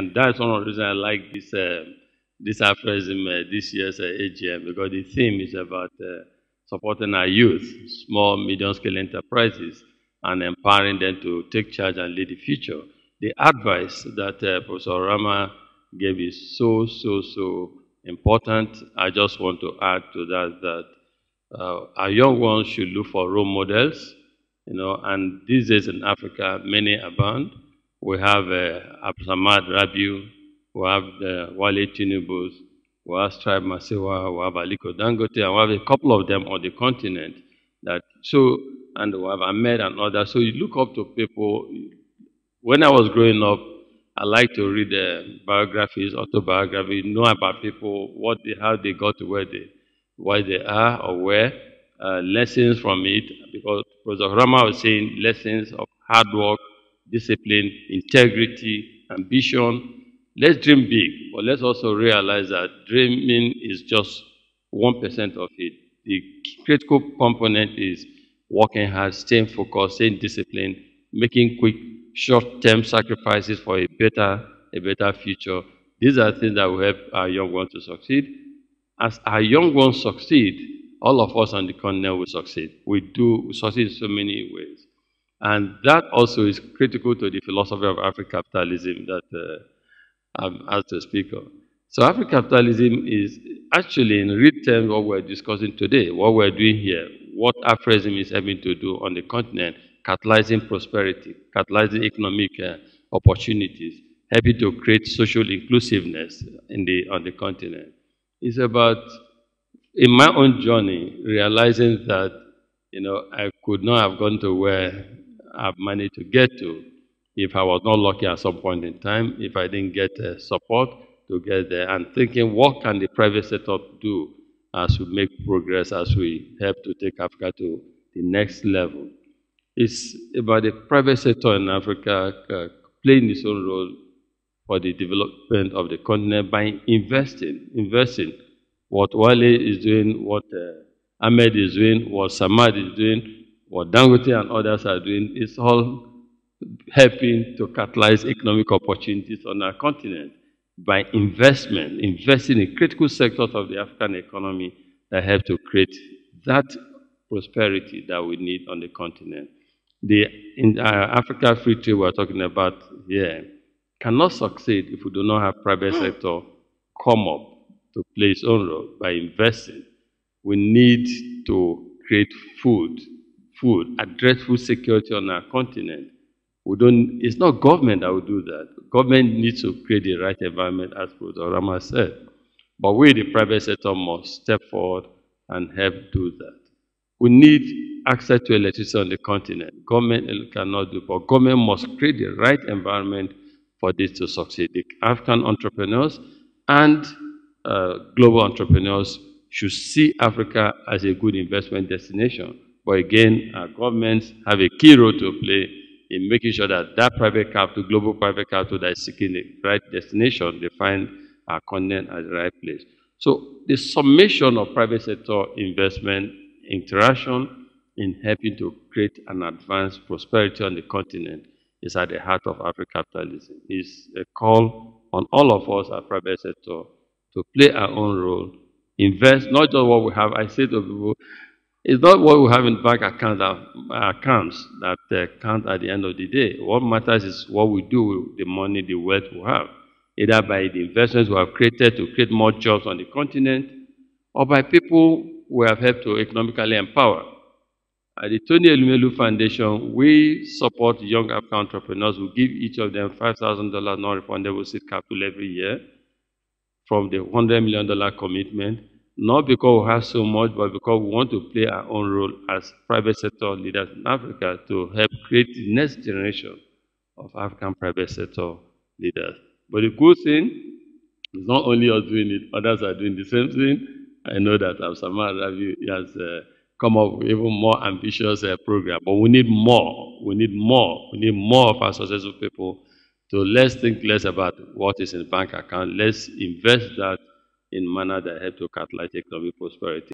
And that's one of the reasons I like this Afrexim this year's AGM, because the theme is about supporting our youth, small, medium-scale enterprises, and empowering them to take charge and lead the future. The advice that Professor Rama gave is so important. I just want to add to that our young ones should look for role models, and these days in Africa, many abound. We have Absamad Rabiu, we have Wale Tinubu, we have Strive Masewa, we have Aliko Dangote, and we have a couple of them on the continent. And we have Ahmed and others. So you look up to people. When I was growing up, I like to read biographies, autobiographies, know about people, how they got to where they are or where, lessons from it, because Professor Rama was saying lessons of hard work, discipline, integrity, ambition. Let's dream big, but let's also realize that dreaming is just 1% of it. The critical component is working hard, staying focused, staying disciplined, making quick, short-term sacrifices for a better future. These are things that will help our young ones to succeed. As our young ones succeed, all of us on the continent will succeed. We succeed in so many ways. And that also is critical to the philosophy of Afrocapitalism that I'm asked to speak on. So Afrocapitalism is actually, in real terms, what we're discussing today, what we're doing here, what Afrexim is aiming to do on the continent, catalyzing prosperity, catalyzing economic opportunities, helping to create social inclusiveness on the continent. It's about, in my own journey, realizing that, I could not have gone to where I've managed to get to if I was not lucky at some point in time, if I didn't get support to get there, and thinking, what can the private sector do as we make progress, as we help to take Africa to the next level. It's about the private sector in Africa playing its own role for the development of the continent by investing. What Wale is doing, what Ahmed is doing, what Samad is doing, what Dangote and others are doing, is all helping to catalyze economic opportunities on our continent by investing in critical sectors of the African economy that help to create that prosperity that we need on the continent. In Africa Free Trade we're talking about here cannot succeed if we do not have private sector come up to play its own role by investing. We need to create food, address food security on our continent. It's not government that will do that. Government needs to create the right environment, as Professor Rama said. But we, the private sector, must step forward and help do that. We need access to electricity on the continent. Government cannot do, but government must create the right environment for this to succeed. The African entrepreneurs and global entrepreneurs should see Africa as a good investment destination. But again, our governments have a key role to play in making sure that private capital, global private capital that is seeking the right destination, they find our continent as the right place. So the summation of private sector investment, interaction in helping to create and advance prosperity on the continent is at the heart of Afrocapitalism. It's a call on all of us at private sector to play our own role, invest not just what we have. I say to people, it's not what we have in bank accounts that count at the end of the day. What matters is what we do with the money, the wealth we have, either by the investments we have created to create more jobs on the continent, or by people we have helped to economically empower. At the Tony Elumelu Foundation, we support young African entrepreneurs. We give each of them $5,000 non-refundable seed capital every year from the $100 million commitment. Not because we have so much, but because we want to play our own role as private sector leaders in Africa to help create the next generation of African private sector leaders. But the good thing is not only us doing it, others are doing the same thing. I know that Samad Ravi has come up with even more ambitious program, but we need more. We need more of our successful people. So let's think less about what is in the bank account. Let's invest that in a manner that helps to catalyze economic prosperity.